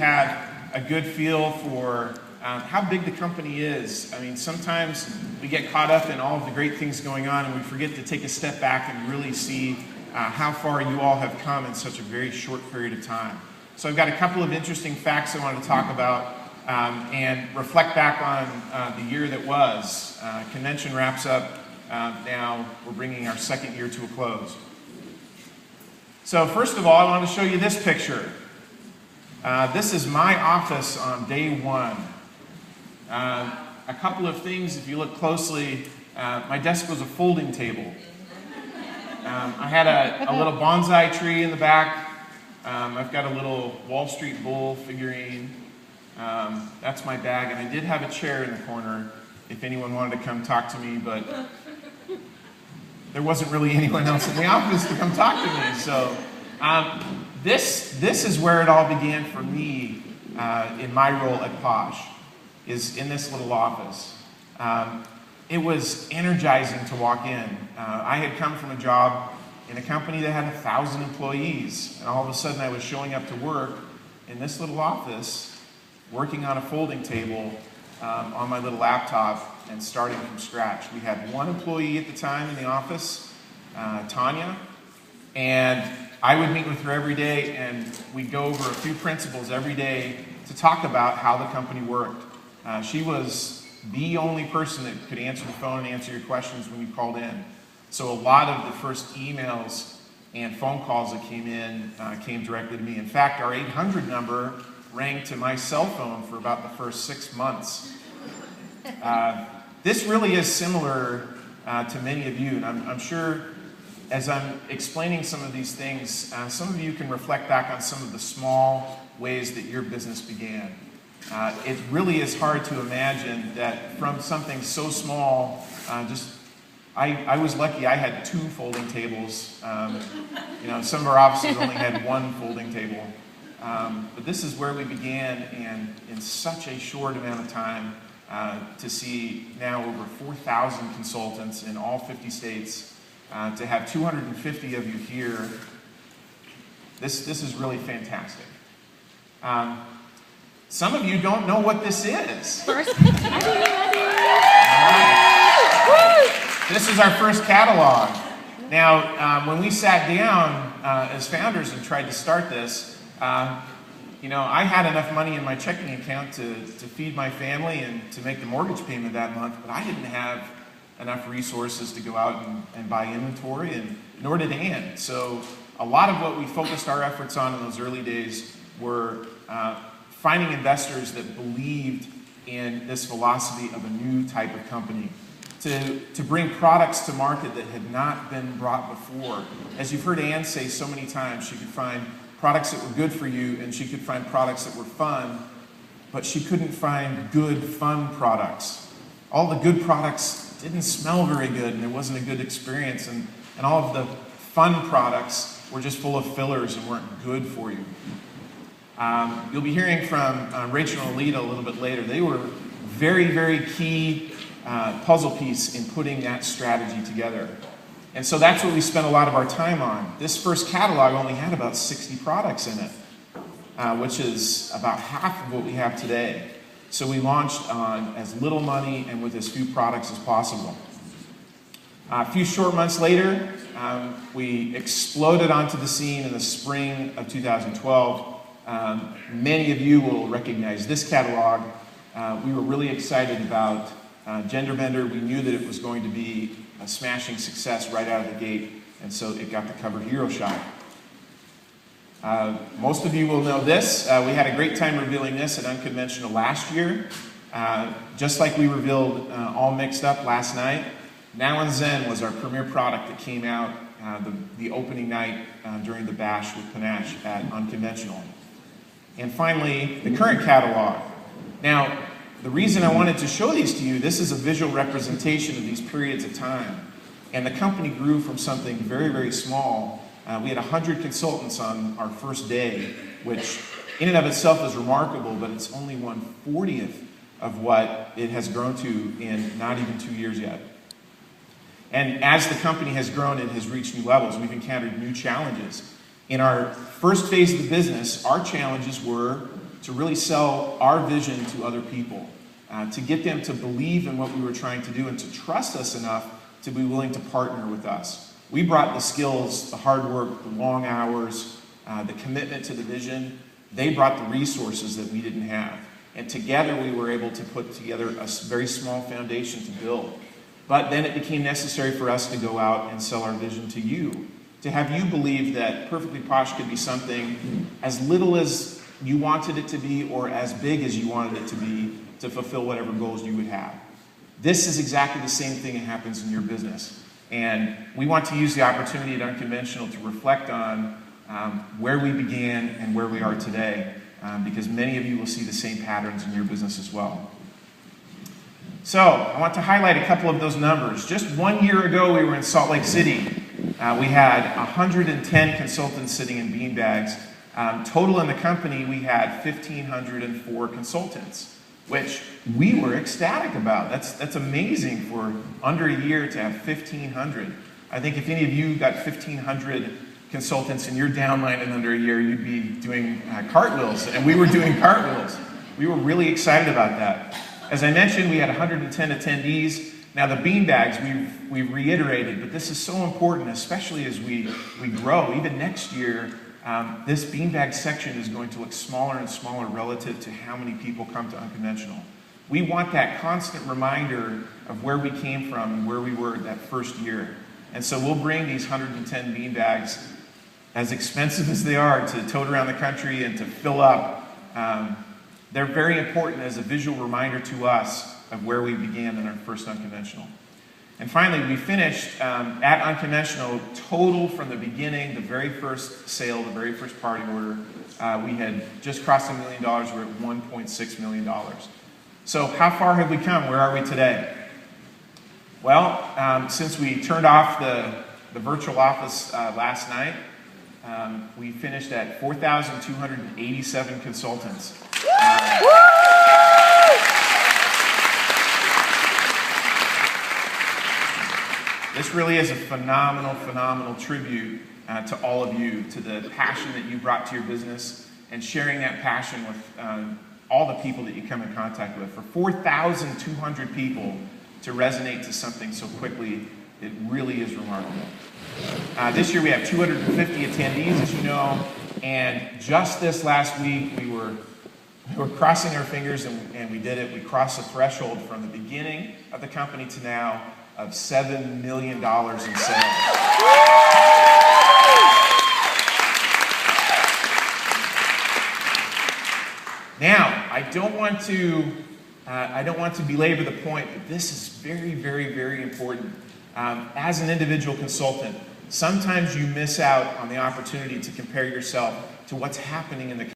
have a good feel for how big the company is. I mean, sometimes we get caught up in all of the great things going on and we forget to take a step back and really see how far you all have come in such a very short period of time. So I've got a couple of interesting facts I want to talk about and reflect back on the year that was. Convention wraps up now. We're bringing our second year to a close. So first of all, I want to show you this picture. This is my office on day one. A couple of things, if you look closely, my desk was a folding table. I had a little bonsai tree in the back. I've got a little Wall Street Bull figurine. That's my bag, and I did have a chair in the corner if anyone wanted to come talk to me, but there wasn't really anyone else in the office to come talk to me. So this is where it all began for me in my role at Posh, is in this little office. It was energizing to walk in. I had come from a job in a company that had 1,000 employees, and all of a sudden I was showing up to work in this little office, working on a folding table on my little laptop and starting from scratch. We had one employee at the time in the office, Tanya, and I would meet with her every day, and we'd go over a few principles every day to talk about how the company worked. She was the only person that could answer the phone and answer your questions when you called in. So a lot of the first emails and phone calls that came in came directly to me. In fact, our 800 number rang to my cell phone for about the first 6 months. This really is similar to many of you, and I'm sure as I'm explaining some of these things, some of you can reflect back on some of the small ways that your business began. It really is hard to imagine that from something so small, I was lucky I had 2 folding tables. Some of our offices only had 1 folding table. But this is where we began, and in such a short amount of time, to see now over 4,000 consultants in all 50 states, to have 250 of you here, this is really fantastic. Some of you don't know what this is. This is our first catalog. Now, when we sat down as founders and tried to start this, I had enough money in my checking account to feed my family and to make the mortgage payment that month, but I didn't have enough resources to go out and buy inventory, and nor did Ann. So a lot of what we focused our efforts on in those early days were finding investors that believed in this philosophy of a new type of company, to bring products to market that had not been brought before. As you've heard Ann say so many times, she could find products that were good for you, and she could find products that were fun, but she couldn't find good, fun products. All the good products didn't smell very good, and there wasn't a good experience, and all of the fun products were just full of fillers and weren't good for you. You'll be hearing from Rachel and Alita a little bit later. They were very, very key puzzle piece in putting that strategy together. And so that's what we spent a lot of our time on. This first catalog only had about 60 products in it, which is about half of what we have today. So we launched on as little money and with as few products as possible. A few short months later, we exploded onto the scene in the spring of 2012. Many of you will recognize this catalog. We were really excited about Gender Bender. We knew that it was going to be a smashing success right out of the gate, and so it got the cover hero shot. Most of you will know this. We had a great time revealing this at Unconventional last year. Just like we revealed All Mixed Up last night, Now and Zen was our premier product that came out the opening night during the bash with Panache at Unconventional. And finally, the current catalog. Now, the reason I wanted to show these to you, this is a visual representation of these periods of time. And the company grew from something very, very small. We had 100 consultants on our first day, which in and of itself is remarkable, but it's only 1/40th of what it has grown to in not even 2 years yet. And as the company has grown and has reached new levels, we've encountered new challenges. In our first phase of the business, our challenges were to really sell our vision to other people, to get them to believe in what we were trying to do and to trust us enough to be willing to partner with us. We brought the skills, the hard work, the long hours, the commitment to the vision. They brought the resources that we didn't have. And together we were able to put together a very small foundation to build. But then it became necessary for us to go out and sell our vision to you, to have you believe that Perfectly Posh could be something as little as you wanted it to be or as big as you wanted it to be to fulfill whatever goals you would have. This is exactly the same thing that happens in your business. And we want to use the opportunity at Unconventional to reflect on where we began and where we are today, because many of you will see the same patterns in your business as well. So I want to highlight a couple of those numbers. Just 1 year ago, we were in Salt Lake City. We had 110 consultants sitting in beanbags. Total in the company, we had 1,504 consultants, which we were ecstatic about. That's amazing for under a year to have 1,500. I think if any of you got 1,500 consultants in your downline in under a year, you'd be doing cartwheels, and we were doing cartwheels. We were really excited about that. As I mentioned, we had 110 attendees. Now the beanbags, we've reiterated, but this is so important, especially as we grow. Even next year, this beanbag section is going to look smaller and smaller relative to how many people come to Unconventional. We want that constant reminder of where we came from and where we were that first year. And so we'll bring these 110 beanbags, as expensive as they are to tote around the country and to fill up. They're very important as a visual reminder to us of where we began in our first Unconventional. And finally, we finished at Unconventional, total from the beginning, the very first sale, the very first party order, we had just crossed $1 million. We're at $1.6 million. So how far have we come? Where are we today? Well, since we turned off the virtual office last night, we finished at 4,287 consultants. This really is a phenomenal tribute to all of you, to the passion that you brought to your business and sharing that passion with all the people that you come in contact with. For 4,200 people to resonate to something so quickly, it really is remarkable. This year we have 250 attendees, as you know, and just this last week we were crossing our fingers and we did it. We crossed the threshold from the beginning of the company to now of $7 million in sales. Now, I don't want to belabor the point, but this is very important. As an individual consultant, sometimes you miss out on the opportunity to compare yourself to what's happening in the